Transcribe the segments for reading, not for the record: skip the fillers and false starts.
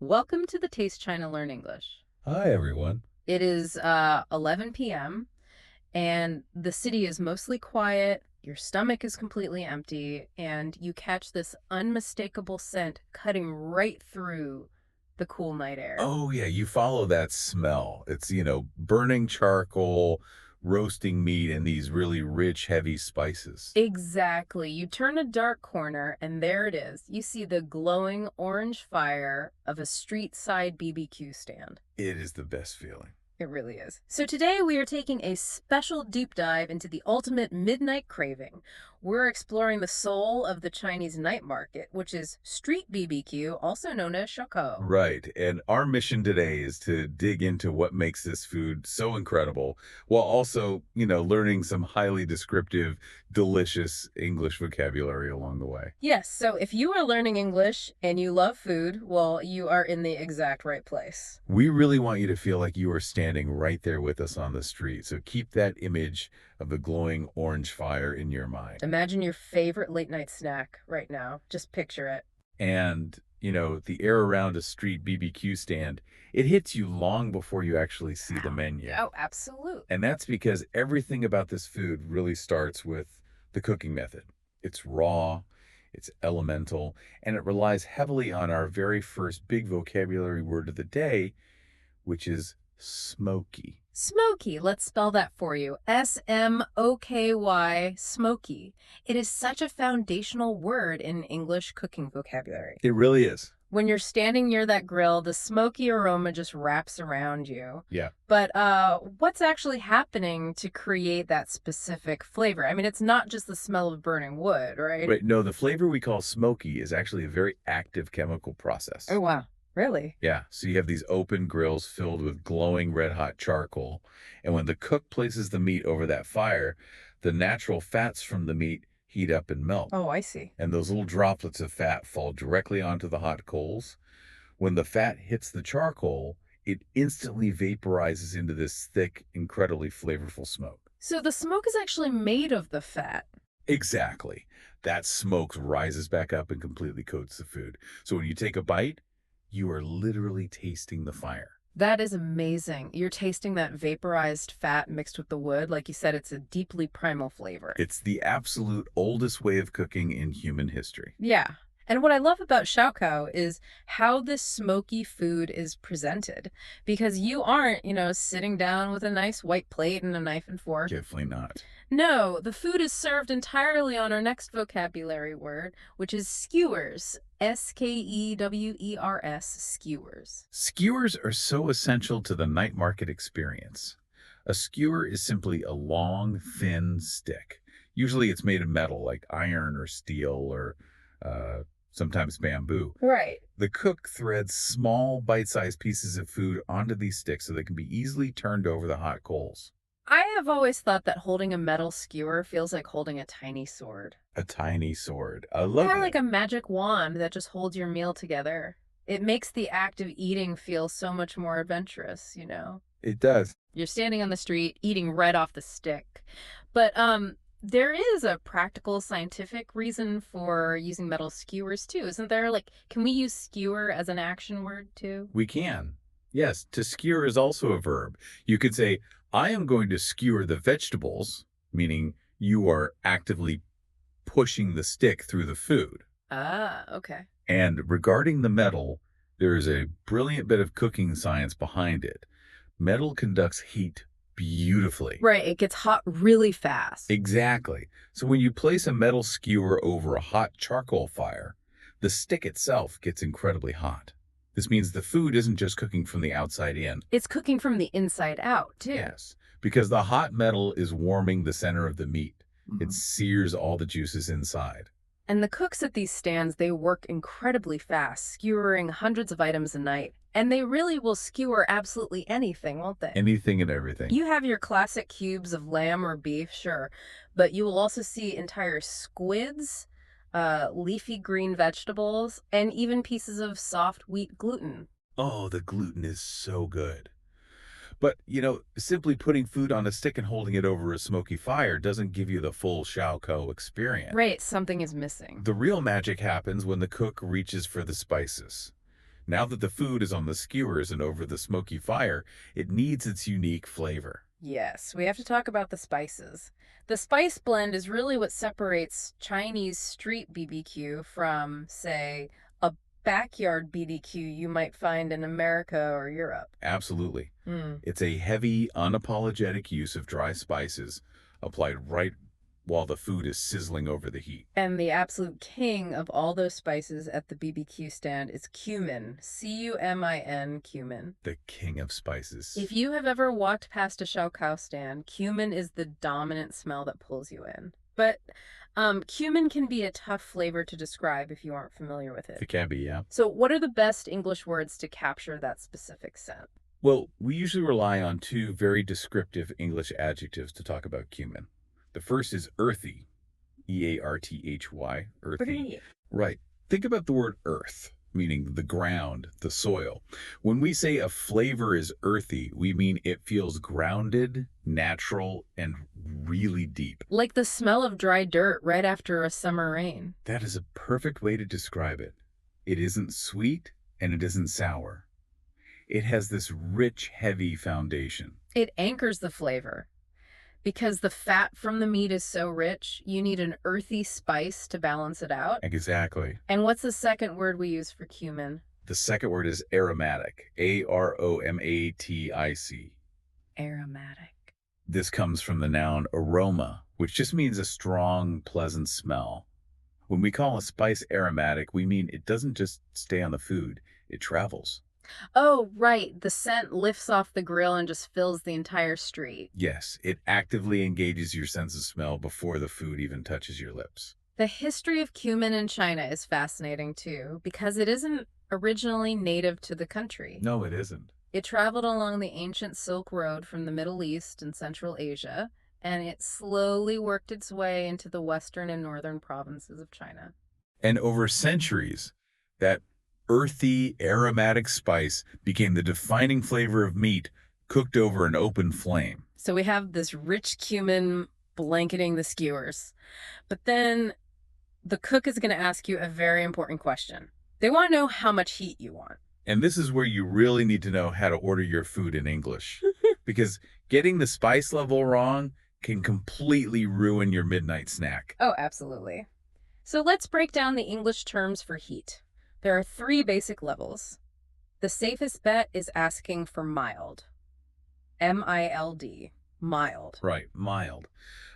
Welcome to the Taste China Learn English. Hi, everyone. It is 11 p.m. and the city is mostly quiet. Your stomach is completely empty, and you catch this unmistakable scent cutting right through the cool night air. Oh, yeah, you follow that smell. It's burning charcoal, roasting meat, and these really rich, heavy spices. Exactly. You turn a dark corner, and there it is. You see the glowing orange fire of a street side BBQ stand. It is the best feeling. It really is. So today we are taking a special deep dive into the ultimate midnight craving. We're exploring the soul of the Chinese night market, which is street BBQ, also known as Shaokao. Right. And our mission today is to dig into what makes this food so incredible while also learning some highly descriptive, delicious English vocabulary along the way. Yes, so if you are learning English and you love food, well, you are in the exact right place. We really want you to feel like you are standing right there with us on the street. So keep that image of the glowing orange fire in your mind. Imagine your favorite late night snack right now. Just picture it. And the air around a street BBQ stand, it hits you long before you actually see the menu. Oh, absolutely. And that's because everything about this food really starts with the cooking method. It's raw, it's elemental, and it relies heavily on our very first big vocabulary word of the day, which is smoky. Smoky, let's spell that for you. S-M-O-K-Y, smoky. It is such a foundational word in English cooking vocabulary. It really is. When you're standing near that grill, the smoky aroma just wraps around you. Yeah. But what's actually happening to create that specific flavor? I mean, it's not just the smell of burning wood, right? Right. No, the flavor we call smoky is actually a very active chemical process. Oh, wow. Really? Yeah, so you have these open grills filled with glowing red-hot charcoal, and when the cook places the meat over that fire, the natural fats from the meat heat up and melt. Oh, I see. And those little droplets of fat fall directly onto the hot coals. When the fat hits the charcoal, it instantly vaporizes into this thick, incredibly flavorful smoke. So the smoke is actually made of the fat. Exactly. That smoke rises back up and completely coats the food. So when you take a bite, you are literally tasting the fire. That is amazing. You're tasting that vaporized fat mixed with the wood. Like you said, it's a deeply primal flavor. It's the absolute oldest way of cooking in human history. Yeah. And what I love about Shaokao is how this smoky food is presented. Because you aren't, sitting down with a nice white plate and a knife and fork. Definitely not. No, the food is served entirely on our next vocabulary word, which is skewers. S-K-E-W-E-R-S, skewers. Skewers are so essential to the night market experience. A skewer is simply a long, thin stick. Usually it's made of metal like iron or steel or sometimes bamboo. Right. The cook threads small, bite-sized pieces of food onto these sticks so they can be easily turned over the hot coals. I have always thought that holding a metal skewer feels like holding a tiny sword. A tiny sword. I love Or it. like a magic wand that just holds your meal together. It makes the act of eating feel so much more adventurous. It does. You're standing on the street eating right off the stick. But there is a practical scientific reason for using metal skewers too, isn't there? Like, can we use skewer as an action word too? We can. Yes, to skewer is also a verb. You could say, I am going to skewer the vegetables, meaning you are actively pushing the stick through the food. Ah, okay. And regarding the metal, there is a brilliant bit of cooking science behind it. Metal conducts heat beautifully. Right, it gets hot really fast. Exactly. So when you place a metal skewer over a hot charcoal fire, the stick itself gets incredibly hot. This means the food isn't just cooking from the outside in. It's cooking from the inside out, too. Yes, because the hot metal is warming the center of the meat. It sears all the juices inside. And the cooks at these stands, they work incredibly fast, skewering hundreds of items a night. And they really will skewer absolutely anything, won't they? Anything and everything. You have your classic cubes of lamb or beef, sure, but you will also see entire squids, leafy green vegetables, and even pieces of soft wheat gluten. Oh, the gluten is so good. But simply putting food on a stick and holding it over a smoky fire doesn't give you the full Shaokao experience. Right, something is missing. The real magic happens when the cook reaches for the spices. Now that the food is on the skewers and over the smoky fire, it needs its unique flavor. Yes, we have to talk about the spices. The spice blend is really what separates Chinese street BBQ from, say, a backyard BBQ you might find in America or Europe. Absolutely. Mm. It's a heavy, unapologetic use of dry spices applied right while the food is sizzling over the heat. And the absolute king of all those spices at the BBQ stand is cumin. Cumin, cumin. The king of spices. If you have ever walked past a Shaokao stand, cumin is the dominant smell that pulls you in. But cumin can be a tough flavor to describe if you aren't familiar with it. It can be, yeah. So what are the best English words to capture that specific scent? Well, we usually rely on two very descriptive English adjectives to talk about cumin. The first is earthy, E-A-R-T-H-Y, earthy. Right. Think about the word earth, meaning the ground, the soil. When we say a flavor is earthy, we mean it feels grounded, natural, and really deep. Like the smell of dry dirt right after a summer rain. That is a perfect way to describe it. It isn't sweet and it isn't sour. It has this rich, heavy foundation. It anchors the flavor. Because the fat from the meat is so rich, you need an earthy spice to balance it out. Exactly. And what's the second word we use for cumin? The second word is aromatic, A-R-O-M-A-T-I-C. Aromatic. This comes from the noun aroma, which just means a strong, pleasant smell. When we call a spice aromatic, we mean it doesn't just stay on the food, it travels. Oh, right. The scent lifts off the grill and just fills the entire street. Yes, it actively engages your sense of smell before the food even touches your lips. The history of cumin in China is fascinating too, because it isn't originally native to the country. No, it isn't. It traveled along the ancient Silk Road from the Middle East and Central Asia, and it slowly worked its way into the western and northern provinces of China. And over centuries, that earthy, aromatic spice became the defining flavor of meat cooked over an open flame. So we have this rich cumin blanketing the skewers. But then the cook is going to ask you a very important question. They want to know how much heat you want. And this is where you really need to know how to order your food in English. Because getting the spice level wrong can completely ruin your midnight snack. Oh, absolutely. So let's break down the English terms for heat. There are 3 basic levels. The safest bet is asking for mild. M-I-L-D. Mild. Right, mild.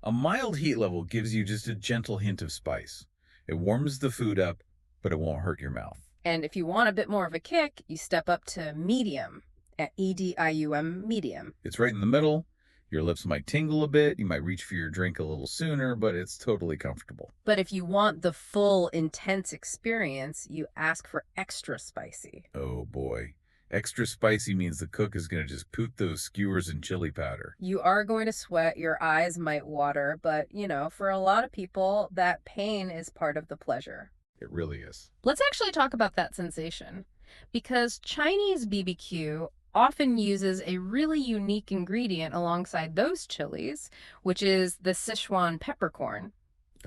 A mild heat level gives you just a gentle hint of spice. It warms the food up, but it won't hurt your mouth. And if you want a bit more of a kick, you step up to medium. At E-D-I-U-M, medium. It's right in the middle. Your lips might tingle a bit. You might reach for your drink a little sooner, but it's totally comfortable. But if you want the full, intense experience, you ask for extra spicy. Oh boy. Extra spicy means the cook is going to just poot those skewers in chili powder. You are going to sweat, your eyes might water, but, for a lot of people, that pain is part of the pleasure. It really is. Let's actually talk about that sensation. Because Chinese BBQ often uses a really unique ingredient alongside those chilies, which is the Sichuan peppercorn.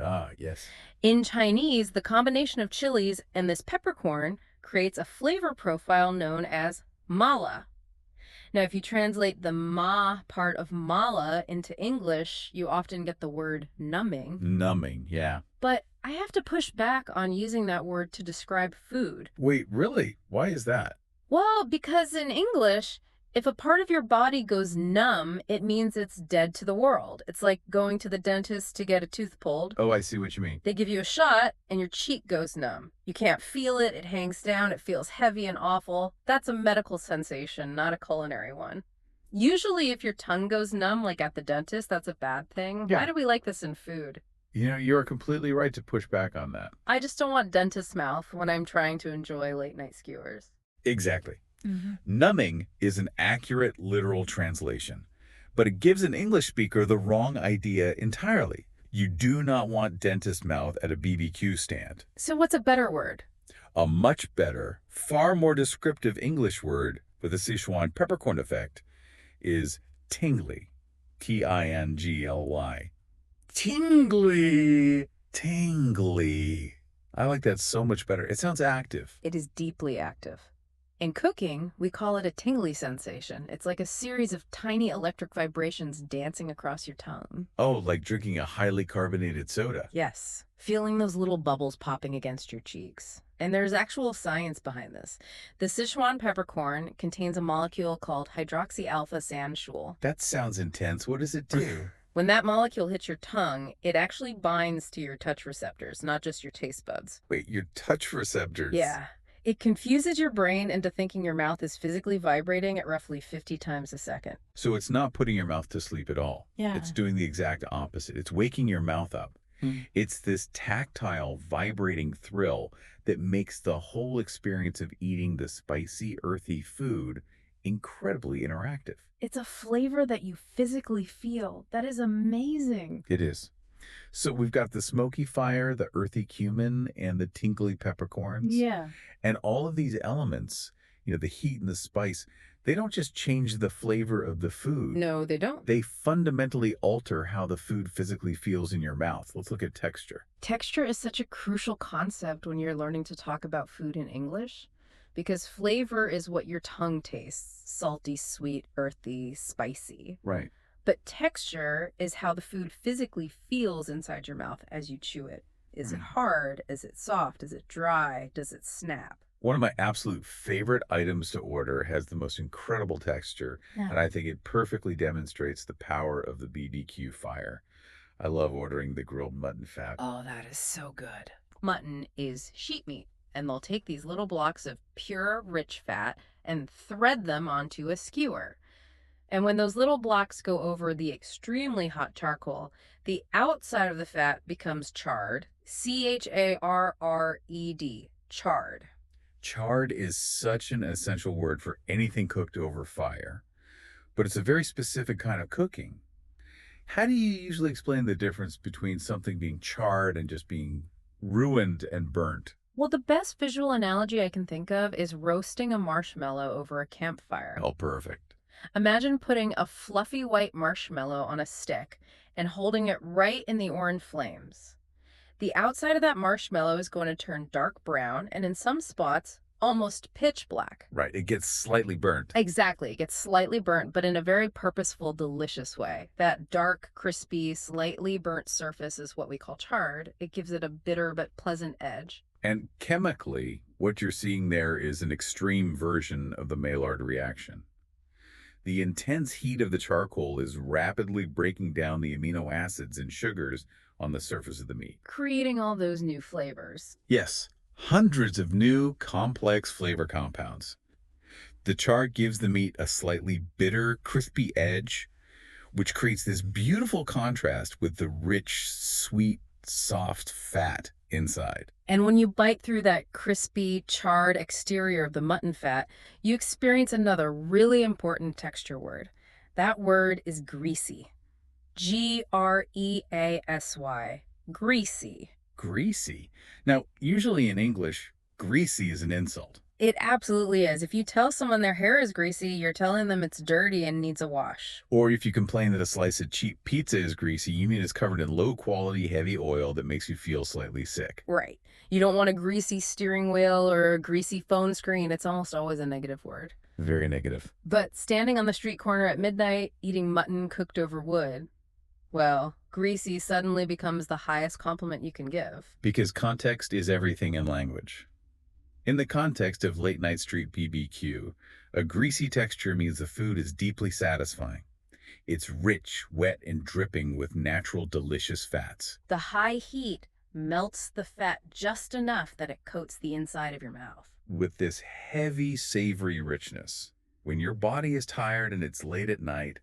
Ah, yes. In Chinese, the combination of chilies and this peppercorn creates a flavor profile known as mala. Now, if you translate the ma part of mala into English, you often get the word numbing. Numbing, yeah. But I have to push back on using that word to describe food. Wait, really? Why is that? Well, because in English, if a part of your body goes numb, it means it's dead to the world. It's like going to the dentist to get a tooth pulled. Oh, I see what you mean. They give you a shot and your cheek goes numb. You can't feel it, it hangs down, it feels heavy and awful. That's a medical sensation, not a culinary one. Usually if your tongue goes numb, like at the dentist, that's a bad thing. Yeah. Why do we like this in food? You're completely right to push back on that. I just don't want dentist mouth when I'm trying to enjoy late night skewers. Exactly. Mm-hmm. Numbing is an accurate literal translation, but it gives an English speaker the wrong idea entirely. You do not want dentist mouth at a BBQ stand. So what's a better word? A much better, far more descriptive English word with a Sichuan peppercorn effect is tingly. T-I-N-G-L-Y. Tingly. Tingly. I like that so much better. It sounds active. It is deeply active. In cooking, we call it a tingly sensation. It's like a series of tiny electric vibrations dancing across your tongue. Oh, like drinking a highly carbonated soda. Yes, feeling those little bubbles popping against your cheeks. And there's actual science behind this. The Sichuan peppercorn contains a molecule called hydroxyalpha sandschul. That sounds intense. What does it do? When that molecule hits your tongue, it actually binds to your touch receptors, not just your taste buds. Wait, your touch receptors. Yeah. It confuses your brain into thinking your mouth is physically vibrating at roughly 50 times a second. So it's not putting your mouth to sleep at all. Yeah. It's doing the exact opposite. It's waking your mouth up. Mm. It's this tactile, vibrating thrill that makes the whole experience of eating the spicy, earthy food incredibly interactive. It's a flavor that you physically feel. That is amazing. It is. So we've got the smoky fire, the earthy cumin, and the tinkly peppercorns. Yeah. And all of these elements, the heat and the spice, they don't just change the flavor of the food. No, they don't. They fundamentally alter how the food physically feels in your mouth. Let's look at texture. Texture is such a crucial concept when you're learning to talk about food in English because flavor is what your tongue tastes: salty, sweet, earthy, spicy. Right. But texture is how the food physically feels inside your mouth as you chew it. Is it hard? Is it soft? Is it dry? Does it snap? One of my absolute favorite items to order has the most incredible texture, Yeah. and I think it perfectly demonstrates the power of the BBQ fire. I love ordering the grilled mutton fat. Oh, that is so good. Mutton is sheep meat, and they'll take these little blocks of pure, rich fat and thread them onto a skewer. And when those little blocks go over the extremely hot charcoal, the outside of the fat becomes charred. Charred. Charred. Charred is such an essential word for anything cooked over fire, but it's a very specific kind of cooking. How do you usually explain the difference between something being charred and just being ruined and burnt? Well, the best visual analogy I can think of is roasting a marshmallow over a campfire. Oh, perfect. Imagine putting a fluffy white marshmallow on a stick and holding it right in the orange flames. The outside of that marshmallow is going to turn dark brown and in some spots, almost pitch black. Right, it gets slightly burnt. Exactly. It gets slightly burnt, but in a very purposeful, delicious way. That dark, crispy, slightly burnt surface is what we call charred. It gives it a bitter but pleasant edge. And chemically, what you're seeing there is an extreme version of the Maillard reaction. The intense heat of the charcoal is rapidly breaking down the amino acids and sugars on the surface of the meat. Creating all those new flavors. Yes, hundreds of new, complex flavor compounds. The char gives the meat a slightly bitter, crispy edge, which creates this beautiful contrast with the rich, sweet, soft fat inside. And when you bite through that crispy, charred exterior of the mutton fat, you experience another really important texture word. That word is greasy. Greasy. Greasy. Greasy. Now, usually in English, greasy is an insult. It absolutely is. If you tell someone their hair is greasy, you're telling them it's dirty and needs a wash. Or if you complain that a slice of cheap pizza is greasy, you mean it's covered in low-quality, heavy oil that makes you feel slightly sick. Right. You don't want a greasy steering wheel or a greasy phone screen. It's almost always a negative word. Very negative. But standing on the street corner at midnight, eating mutton cooked over wood, well, greasy suddenly becomes the highest compliment you can give. Because context is everything in language. In the context of late-night street BBQ, a greasy texture means the food is deeply satisfying. It's rich, wet, and dripping with natural, delicious fats. The high heat melts the fat just enough that it coats the inside of your mouth. With this heavy, savory richness. When your body is tired and it's late at night,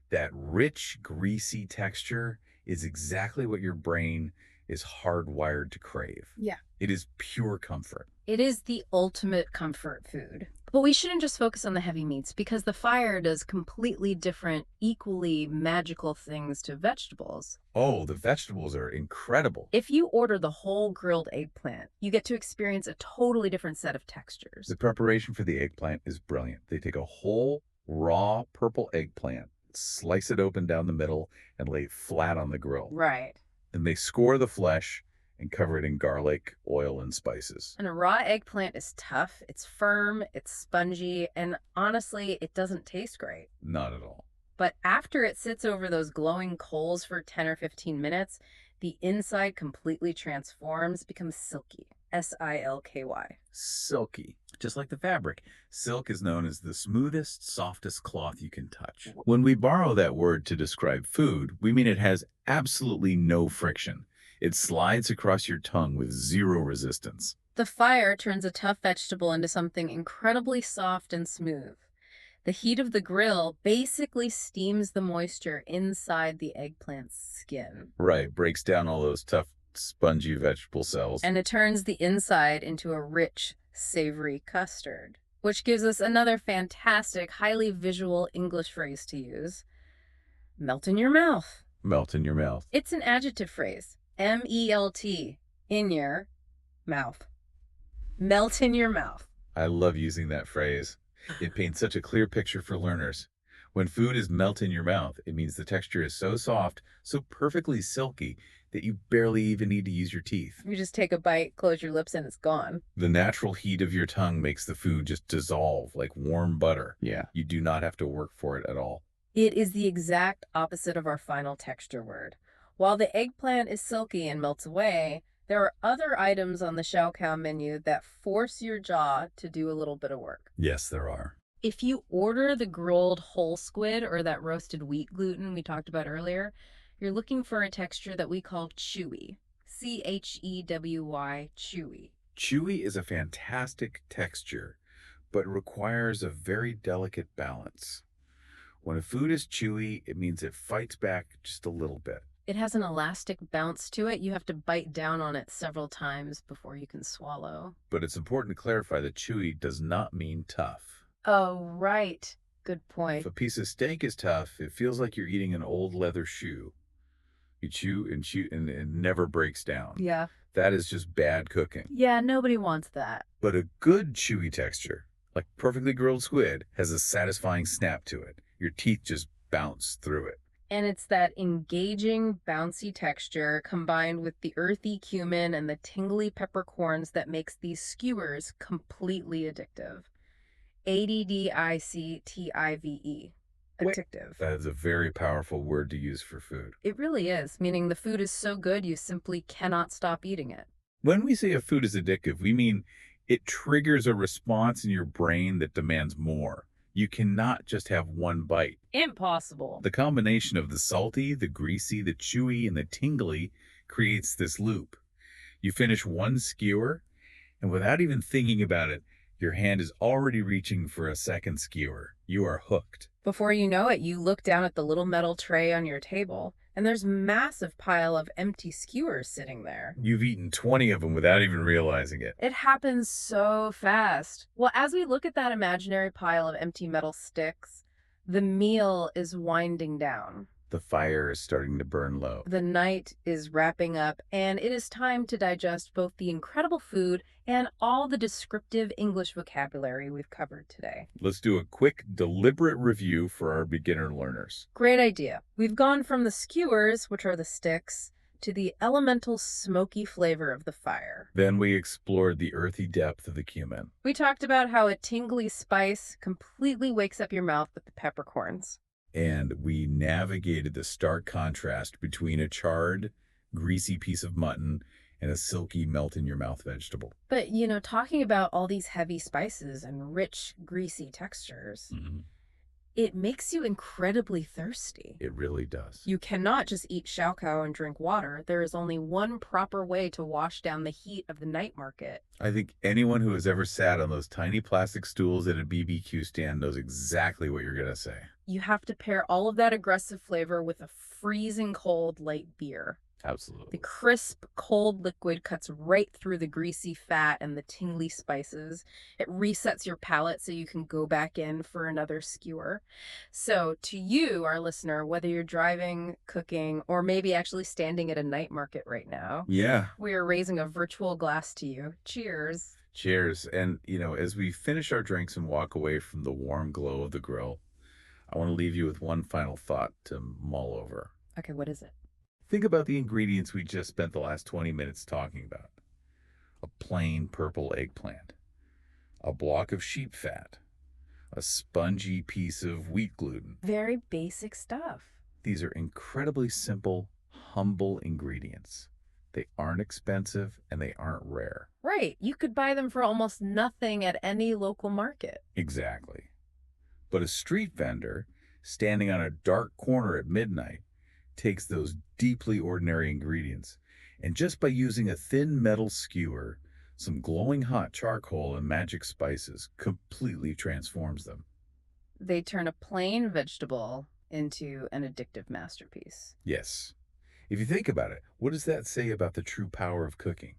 that rich, greasy texture is exactly what your brain is hardwired to crave. Yeah. It is pure comfort. It is the ultimate comfort food. But we shouldn't just focus on the heavy meats because the fire does completely different, equally magical things to vegetables. Oh, the vegetables are incredible. If you order the whole grilled eggplant, you get to experience a totally different set of textures. The preparation for the eggplant is brilliant. They take a whole, raw, purple eggplant, slice it open down the middle, and lay it flat on the grill. Right. Then they score the flesh and cover it in garlic, oil, and spices. And a raw eggplant is tough, it's firm, it's spongy, and honestly, it doesn't taste great. Not at all. But after it sits over those glowing coals for 10 or 15 minutes, the inside completely transforms, becomes silky. Silky. Silky. Just like the fabric, silk is known as the smoothest, softest cloth you can touch. When we borrow that word to describe food, we mean it has absolutely no friction. It slides across your tongue with zero resistance. The fire turns a tough vegetable into something incredibly soft and smooth. The heat of the grill basically steams the moisture inside the eggplant's skin. Right, breaks down all those tough, spongy vegetable cells. And it turns the inside into a rich, savory custard, which gives us another fantastic, highly visual English phrase to use. Melt in your mouth. Melt in your mouth. It's an adjective phrase. M-E-L-T, in your mouth. Melt in your mouth. I love using that phrase. It paints such a clear picture for learners. When food is melt in your mouth, it means the texture is so soft, so perfectly silky, that you barely even need to use your teeth. You just take a bite, close your lips, and it's gone. The natural heat of your tongue makes the food just dissolve like warm butter. Yeah. You do not have to work for it at all. It is the exact opposite of our final texture word. While the eggplant is silky and melts away, there are other items on the Shaokao menu that force your jaw to do a little bit of work. Yes, there are. If you order the grilled whole squid or that roasted wheat gluten we talked about earlier, you're looking for a texture that we call chewy. C-H-E-W-Y, chewy. Chewy is a fantastic texture, but requires a very delicate balance. When a food is chewy, it means it fights back just a little bit. It has an elastic bounce to it. You have to bite down on it several times before you can swallow. But it's important to clarify that chewy does not mean tough. Oh, right. Good point. If a piece of steak is tough, it feels like you're eating an old leather shoe. You chew and it never breaks down. Yeah. That is just bad cooking. Yeah, nobody wants that. But a good chewy texture, like perfectly grilled squid, has a satisfying snap to it. Your teeth just bounce through it. And it's that engaging, bouncy texture combined with the earthy cumin and the tingly peppercorns that makes these skewers completely addictive. Addictive. Addictive. That is a very powerful word to use for food. It really is, meaning the food is so good you simply cannot stop eating it. When we say a food is addictive, we mean it triggers a response in your brain that demands more. You cannot just have one bite. Impossible. The combination of the salty, the greasy, the chewy, and the tingly creates this loop. You finish one skewer, and without even thinking about it, your hand is already reaching for a second skewer. You are hooked. Before you know it, you look down at the little metal tray on your table, and there's a massive pile of empty skewers sitting there. You've eaten 20 of them without even realizing it. It happens so fast. Well, as we look at that imaginary pile of empty metal sticks, the meal is winding down. The fire is starting to burn low. The night is wrapping up, and it is time to digest both the incredible food and all the descriptive English vocabulary we've covered today. Let's do a quick, deliberate review for our beginner learners. Great idea. We've gone from the skewers, which are the sticks, to the elemental smoky flavor of the fire. Then we explored the earthy depth of the cumin. We talked about how a tingly spice completely wakes up your mouth with the peppercorns. And we navigated the stark contrast between a charred, greasy piece of mutton and a silky, melt-in-your-mouth vegetable. But, talking about all these heavy spices and rich, greasy textures, it makes you incredibly thirsty. It really does. You cannot just eat Shaokao and drink water. There is only one proper way to wash down the heat of the night market. I think anyone who has ever sat on those tiny plastic stools at a BBQ stand knows exactly what you're going to say. You have to pair all of that aggressive flavor with a freezing cold light beer. Absolutely. The crisp, cold liquid cuts right through the greasy fat and the tingly spices. It resets your palate so you can go back in for another skewer. So to you, our listener, whether you're driving, cooking, or maybe actually standing at a night market right now, we are raising a virtual glass to you. Cheers. Cheers. And, as we finish our drinks and walk away from the warm glow of the grill, I want to leave you with one final thought to mull over. Okay, what is it? Think about the ingredients we just spent the last 20 minutes talking about. A plain purple eggplant, a block of sheep fat, a spongy piece of wheat gluten. Very basic stuff. These are incredibly simple, humble ingredients. They aren't expensive and they aren't rare. Right. You could buy them for almost nothing at any local market. Exactly. But a street vendor, standing on a dark corner at midnight, takes those deeply ordinary ingredients and just by using a thin metal skewer, some glowing hot charcoal, and magic spices completely transforms them. They turn a plain vegetable into an addictive masterpiece. Yes. If you think about it, what does that say about the true power of cooking?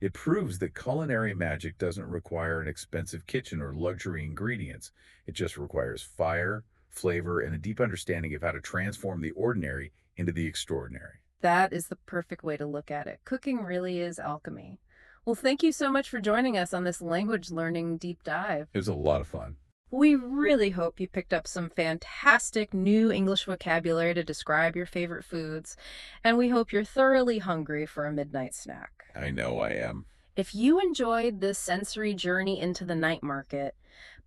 It proves that culinary magic doesn't require an expensive kitchen or luxury ingredients. It just requires fire, flavor, and a deep understanding of how to transform the ordinary into the extraordinary. That is the perfect way to look at it. Cooking really is alchemy. Well, thank you so much for joining us on this language learning deep dive. It was a lot of fun. We really hope you picked up some fantastic new English vocabulary to describe your favorite foods, and we hope you're thoroughly hungry for a midnight snack. I know I am. If you enjoyed this sensory journey into the night market,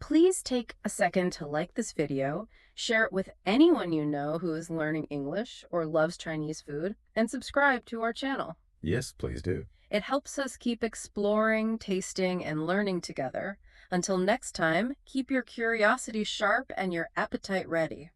please take a second to like this video, share it with anyone you know who is learning English or loves Chinese food, and subscribe to our channel. Yes, please do. It helps us keep exploring, tasting, and learning together. Until next time, keep your curiosity sharp and your appetite ready.